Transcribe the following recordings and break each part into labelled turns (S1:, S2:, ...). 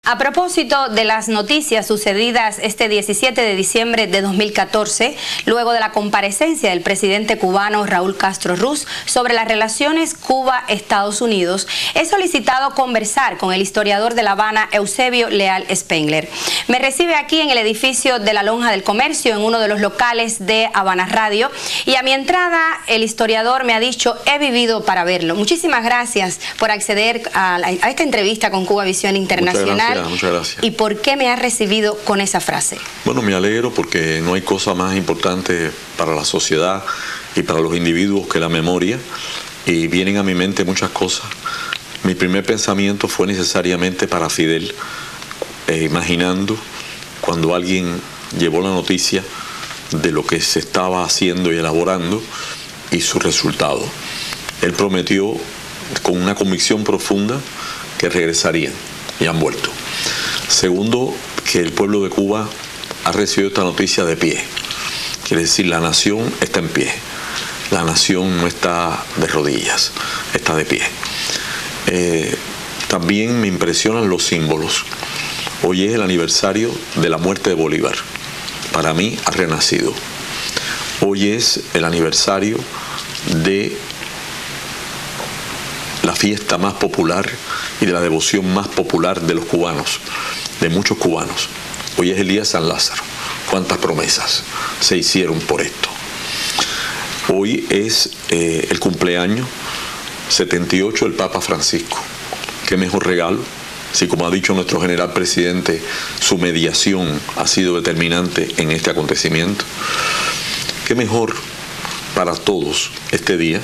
S1: A propósito de las noticias sucedidas este 17 de diciembre de 2014, luego de la comparecencia del presidente cubano Raúl Castro Ruz sobre las relaciones Cuba-Estados Unidos, he solicitado conversar con el historiador de La Habana, Eusebio Leal Spengler. Me recibe aquí en el edificio de la Lonja del Comercio, en uno de los locales de Habana Radio, y a mi entrada el historiador me ha dicho, he vivido para verlo. Muchísimas gracias por acceder a esta entrevista con Cuba Visión Internacional.
S2: Muchas gracias.
S1: ¿Y por qué me ha recibido con esa frase?
S2: Bueno, me alegro porque no hay cosa más importante para la sociedad y para los individuos que la memoria, y vienen a mi mente muchas cosas. Mi primer pensamiento fue necesariamente para Fidel, imaginando cuando alguien llevó la noticia de lo que se estaba haciendo y elaborando y su resultado. Él prometió con una convicción profunda que regresarían y han vuelto. Segundo, que el pueblo de Cuba ha recibido esta noticia de pie. Quiere decir, la nación está en pie. La nación no está de rodillas, está de pie. También me impresionan los símbolos. Hoy es el aniversario de la muerte de Bolívar. Para mí ha renacido. Hoy es el aniversario de la fiesta más popular y de la devoción más popular de los cubanos, de muchos cubanos. Hoy es el día de San Lázaro. ¿Cuántas promesas se hicieron por esto? Hoy es el cumpleaños 78 del Papa Francisco. ¿Qué mejor regalo? Si, como ha dicho nuestro general presidente, su mediación ha sido determinante en este acontecimiento. ¿Qué mejor para todos este día?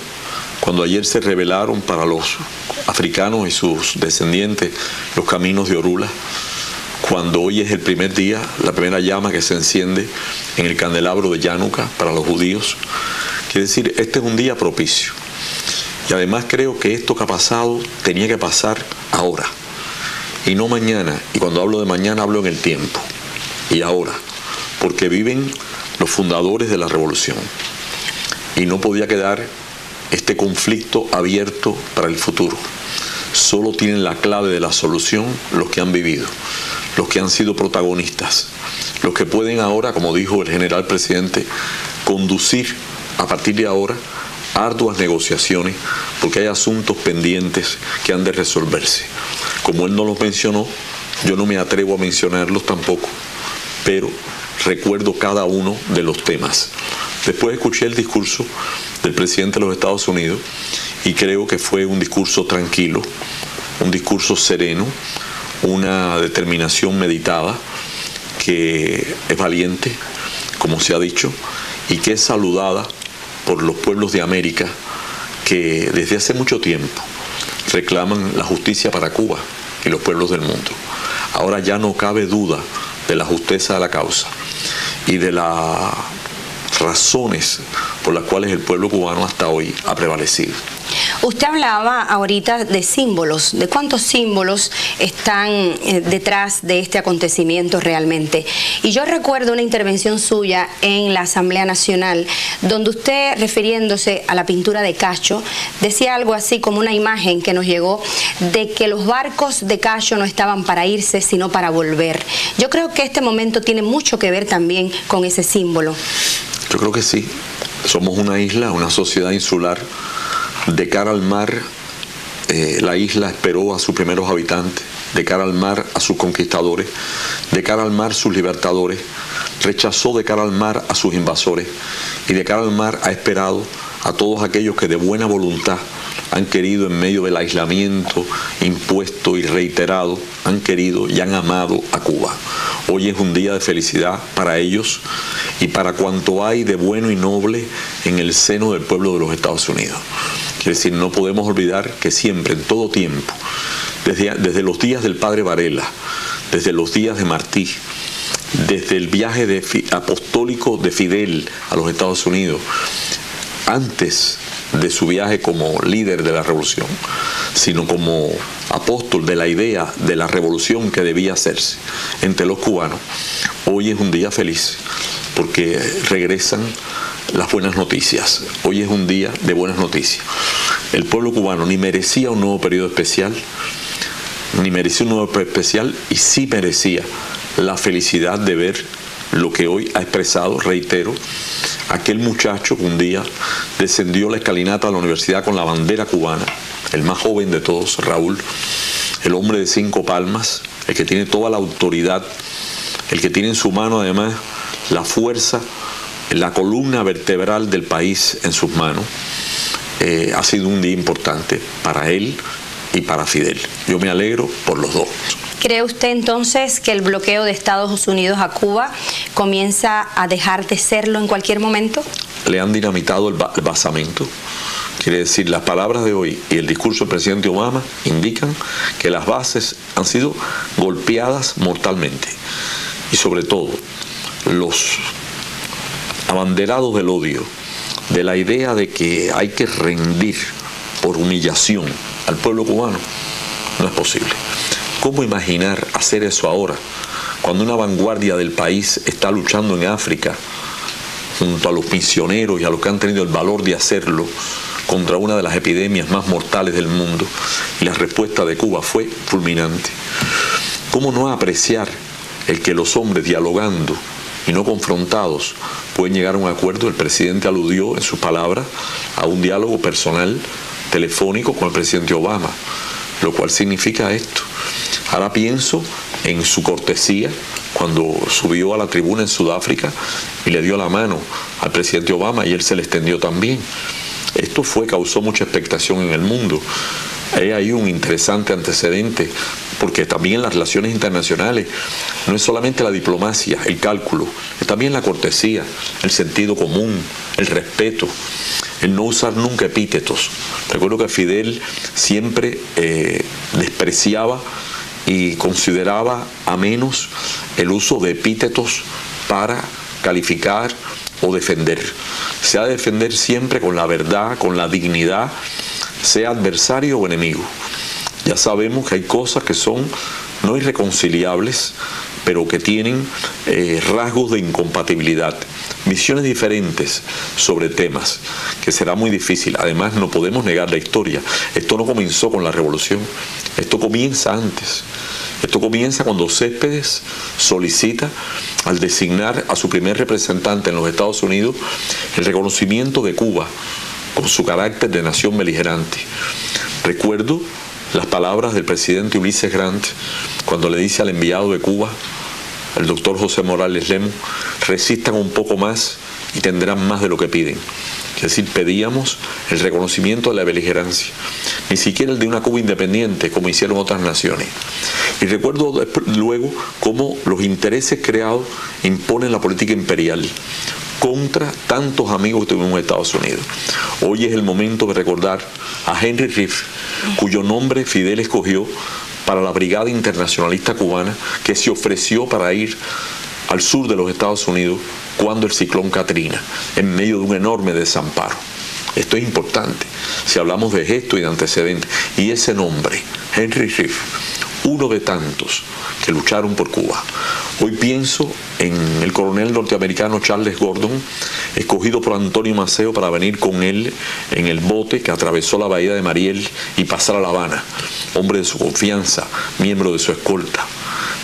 S2: Cuando ayer se revelaron para los africanos y sus descendientes los caminos de Orula, cuando hoy es el primer día, la primera llama que se enciende en el candelabro de Yanuka para los judíos, quiere decir, este es un día propicio. Y además creo que esto que ha pasado tenía que pasar ahora, y no mañana. Y cuando hablo de mañana hablo en el tiempo, y ahora, porque viven los fundadores de la revolución, y no podía quedar este conflicto abierto para el futuro. Solo tienen la clave de la solución los que han vivido, los que han sido protagonistas, los que pueden ahora, como dijo el general presidente, conducir a partir de ahora arduas negociaciones, porque hay asuntos pendientes que han de resolverse. Como él no los mencionó, yo no me atrevo a mencionarlos tampoco, pero recuerdo cada uno de los temas. Después escuché el discurso del presidente de los Estados Unidos y creo que fue un discurso tranquilo, un discurso sereno, una determinación meditada que es valiente, como se ha dicho, y que es saludada por los pueblos de América que desde hace mucho tiempo reclaman la justicia para Cuba y los pueblos del mundo. Ahora ya no cabe duda de la justeza de la causa y de las razones por las cuales el pueblo cubano hasta hoy ha prevalecido.
S1: Usted hablaba ahorita de símbolos, de cuántos símbolos están detrás de este acontecimiento realmente. Y yo recuerdo una intervención suya en la Asamblea Nacional, donde usted, refiriéndose a la pintura de Cacho, decía algo así como una imagen que nos llegó de que los barcos de Cacho no estaban para irse, sino para volver. Yo creo que este momento tiene mucho que ver también con ese símbolo.
S2: Yo creo que sí. Somos una isla, una sociedad insular. De cara al mar, la isla esperó a sus primeros habitantes, de cara al mar a sus conquistadores, de cara al mar sus libertadores, rechazó de cara al mar a sus invasores y de cara al mar ha esperado a todos aquellos que de buena voluntad han querido, en medio del aislamiento impuesto y reiterado, han querido y han amado a Cuba. Hoy es un día de felicidad para ellos y para cuanto hay de bueno y noble en el seno del pueblo de los Estados Unidos. Quiere decir, no podemos olvidar que siempre, en todo tiempo, desde los días del padre Varela, desde los días de Martí, desde el viaje apostólico de Fidel a los Estados Unidos, antes de su viaje como líder de la revolución, sino como apóstol de la idea de la revolución que debía hacerse entre los cubanos, hoy es un día feliz porque regresan las buenas noticias. Hoy es un día de buenas noticias. El pueblo cubano ni merecía un nuevo periodo especial, ni merecía un honor especial, y sí merecía la felicidad de ver lo que hoy ha expresado, reitero, aquel muchacho que un día descendió la escalinata de la universidad con la bandera cubana, el más joven de todos, Raúl, el hombre de 5 palmas, el que tiene toda la autoridad, el que tiene en su mano además la fuerza, la columna vertebral del país en sus manos. Ha sido un día importante para él y para Fidel. Yo me alegro por los dos.
S1: ¿Cree usted entonces que el bloqueo de Estados Unidos a Cuba comienza a dejar de serlo en cualquier momento?
S2: Le han dinamitado el basamento. Quiere decir, las palabras de hoy y el discurso del presidente Obama indican que las bases han sido golpeadas mortalmente. Y sobre todo, los abanderados del odio, de la idea de que hay que rendir por humillación al pueblo cubano, no es posible. ¿Cómo imaginar hacer eso ahora, cuando una vanguardia del país está luchando en África, junto a los misioneros y a los que han tenido el valor de hacerlo, contra una de las epidemias más mortales del mundo? Y la respuesta de Cuba fue fulminante. ¿Cómo no apreciar el que los hombres dialogando y no confrontados pueden llegar a un acuerdo? El presidente aludió en sus palabras a un diálogo personal telefónico con el presidente Obama, lo cual significa esto. Ahora pienso en su cortesía cuando subió a la tribuna en Sudáfrica y le dio la mano al presidente Obama y él se le extendió también. Esto causó mucha expectación en el mundo. Hay ahí un interesante antecedente, porque también en las relaciones internacionales no es solamente la diplomacia, el cálculo, es también la cortesía, el sentido común, el respeto, el no usar nunca epítetos. Recuerdo que Fidel siempre despreciaba y consideraba a menos el uso de epítetos para calificar o defender. Se ha de defender siempre con la verdad, con la dignidad, sea adversario o enemigo. Ya sabemos que hay cosas que son no irreconciliables, pero que tienen rasgos de incompatibilidad, visiones diferentes sobre temas, que será muy difícil. Además, no podemos negar la historia. Esto no comenzó con la revolución, esto comienza antes. Esto comienza cuando Céspedes solicita, al designar a su primer representante en los Estados Unidos, el reconocimiento de Cuba con su carácter de nación beligerante. Recuerdo las palabras del presidente Ulises Grant cuando le dice al enviado de Cuba, el doctor José Morales Lemus: resistan un poco más y tendrán más de lo que piden. Es decir, pedíamos el reconocimiento de la beligerancia, ni siquiera el de una Cuba independiente como hicieron otras naciones. Y recuerdo luego cómo los intereses creados imponen la política imperial contra tantos amigos que tuvimos en Estados Unidos. Hoy es el momento de recordar a Henry Riff, cuyo nombre Fidel escogió para la Brigada Internacionalista Cubana, que se ofreció para ir al sur de los Estados Unidos cuando el ciclón Katrina, en medio de un enorme desamparo. Esto es importante si hablamos de gestos y de antecedentes. Y ese nombre, Henry Riff, uno de tantos que lucharon por Cuba. Hoy pienso en el coronel norteamericano Charles Gordon, escogido por Antonio Maceo para venir con él en el bote que atravesó la bahía de Mariel y pasar a La Habana, hombre de su confianza, miembro de su escolta.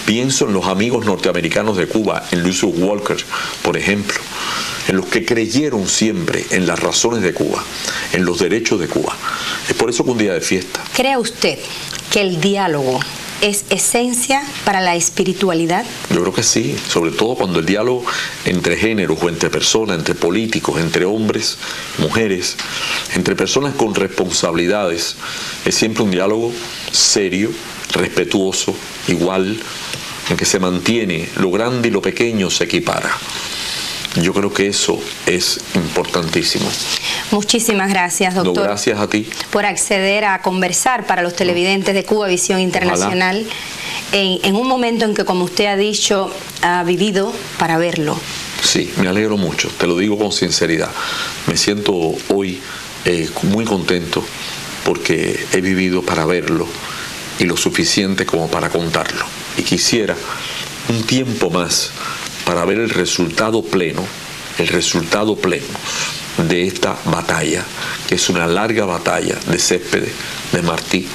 S2: Pienso en los amigos norteamericanos de Cuba, en Lucius Walker, por ejemplo, en los que creyeron siempre en las razones de Cuba, en los derechos de Cuba. Es por eso que un día de fiesta.
S1: ¿Cree usted que el diálogo es esencia para la espiritualidad?
S2: Yo creo que sí, sobre todo cuando el diálogo entre géneros o entre personas, entre políticos, entre hombres, mujeres, entre personas con responsabilidades, es siempre un diálogo serio, respetuoso, igual, en que se mantiene lo grande y lo pequeño se equipara. Yo creo que eso es importantísimo.
S1: Muchísimas gracias, doctor.
S2: No, gracias a ti.
S1: Por acceder a conversar para los televidentes de Cuba Visión Internacional en un momento en que, como usted ha dicho, ha vivido para verlo.
S2: Sí, me alegro mucho, te lo digo con sinceridad. Me siento hoy muy contento porque he vivido para verlo y lo suficiente como para contarlo. Y quisiera un tiempo más para ver el resultado pleno de esta batalla, que es una larga batalla de Céspedes, de Martí,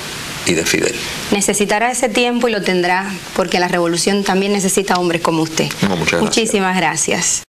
S2: y de Fidel.
S1: Necesitará ese tiempo y lo tendrá, porque la revolución también necesita hombres como usted.
S2: No, muchas gracias.
S1: Muchísimas gracias.